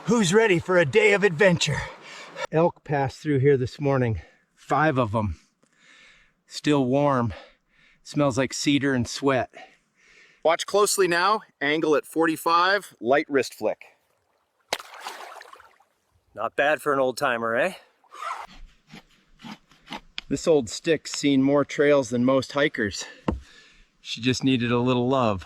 Who's ready for a day of adventure? Elk passed through here this morning. 5 of them. Still warm. Smells like cedar and sweat. Watch closely now. Angle at 45, light wrist flick. Not bad for an old timer, eh? This old stick's seen more trails than most hikers. She just needed a little love.